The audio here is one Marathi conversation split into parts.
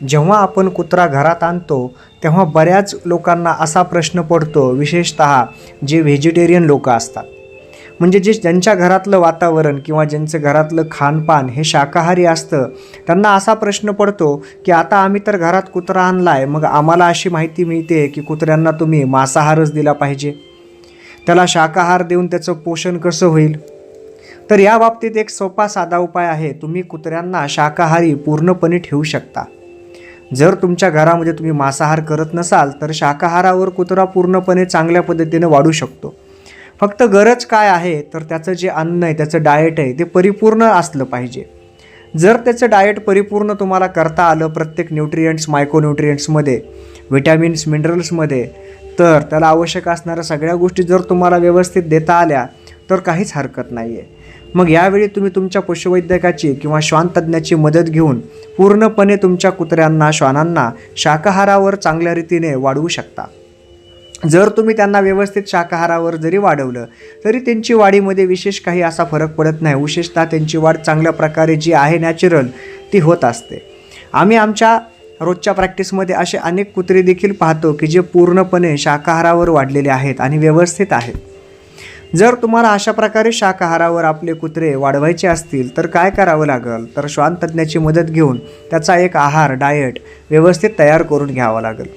जेव्हा आपण कुत्रा घरात आणतो तेव्हा बऱ्याच लोकांना असा प्रश्न पडतो, विशेषतः जे व्हेजिटेरियन लोक असतात, म्हणजे ज्यांच्या घरातलं वातावरण किंवा ज्यांचं घरातलं खानपान हे शाकाहारी असतं, त्यांना असा प्रश्न पडतो की आता आम्ही तर घरात कुत्रा आणला आहे, मग आम्हाला अशी माहिती मिळते की कुत्र्यांना तुम्ही मांसाहारच दिला पाहिजे, त्याला शाकाहार देऊन त्याचं पोषण कसं होईल? तर या बाबतीत एक सोपा साधा उपाय आहे. तुम्ही कुत्र्यांना शाकाहारी पूर्णपणे ठेवू शकता. जर तुमच्या घरामध्ये तुम्ही मांसाहार करत नसाल तर शाकाहारावर कुत्रा पूर्णपणे चांगल्या पद्धतीने वाढू शकतो. फक्त गरज काय आहे तर त्याचं जे अन्न आहे, त्याचं डाएट आहे ते परिपूर्ण असलं पाहिजे. जर त्याचं डाएट परिपूर्ण तुम्हाला करता आलं प्रत्येक न्यूट्रिएंट्स, मायक्रोन्यूट्रिएंट्समध्ये, विटॅमिन्स, मिनरल्समध्ये, तर त्याला आवश्यक असणाऱ्या सगळ्या गोष्टी जर तुम्हाला व्यवस्थित देता आल्या तर काहीच हरकत नाही आहे. मग यावेळी तुम्ही तुमच्या पशुवैद्यकाची किंवा श्वान तज्ज्ञाची मदत घेऊन पूर्णपणे तुमच्या कुत्र्यांना, श्वानांना शाकाहारावर चांगल्या रीतीने वाढवू शकता. जर तुम्ही त्यांना व्यवस्थित शाकाहारावर जरी वाढवलं तरी त्यांची वाढीमध्ये विशेष काही असा फरक पडत नाही. विशेषतः त्यांची वाढ चांगल्या प्रकारे जी आहे नॅचरल ती होत असते. आम्ही आमच्या रोजच्या प्रॅक्टिसमध्ये असे अनेक कुत्रे देखील पाहतो की जे पूर्णपणे शाकाहारावर वाढलेले आहेत आणि व्यवस्थित आहेत. जर तुम्हाला अशा प्रकारे शाकाहारावर आपले कुत्रे वाढवायचे असतील तर काय करावं लागेल तर श्वान तज्ज्ञाची मदत घेऊन त्याचा एक आहार, डाएट व्यवस्थित तयार करून घ्यावा लागेल.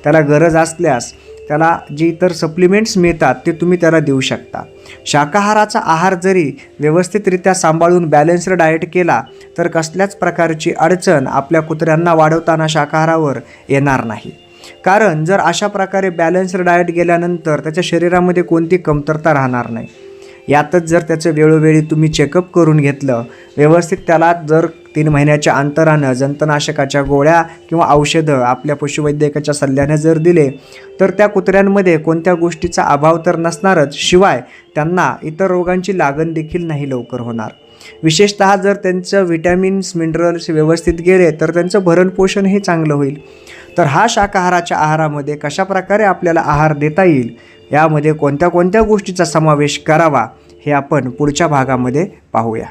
त्याला गरज असल्यास त्याला जे इतर सप्लिमेंट्स मिळतात ते तुम्ही त्याला देऊ शकता. शाकाहाराचा आहार जरी व्यवस्थितरित्या सांभाळून बॅलन्स्ड डाएट केला तर कसल्याच प्रकारची अडचण आपल्या कुत्र्यांना वाढवताना शाकाहारावर येणार नाही. कारण जर अशा प्रकारे बॅलन्स्ड डाएट गेल्यानंतर त्याच्या शरीरामध्ये कोणती कमतरता राहणार नाही. यातच जर त्याचं वेळोवेळी तुम्ही चेकअप करून घेतलं, व्यवस्थित त्याला जर 3 महिन्याच्या अंतरानं जंतनाशकाच्या गोळ्या किंवा औषधं आपल्या पशुवैद्यकाच्या सल्ल्याने जर दिले तर त्या कुत्र्यांमध्ये कोणत्या गोष्टीचा अभाव तर नसणारच, शिवाय त्यांना इतर रोगांची लागण देखील नाही लवकर होणार. विशेषतः जर त्यांचं विटॅमिन्स, मिनरल्स व्यवस्थित गेले तर त्यांचं भरणपोषण हे चांगलं होईल. तर हा शाकाहाराच्या आहारामध्ये कशा प्रकारे आपल्याला आहार देता येईल, यामध्ये कोणत्या कोणत्या गोष्टीचा समावेश करावा हे आपण पुढच्या भागामध्ये पाहूया.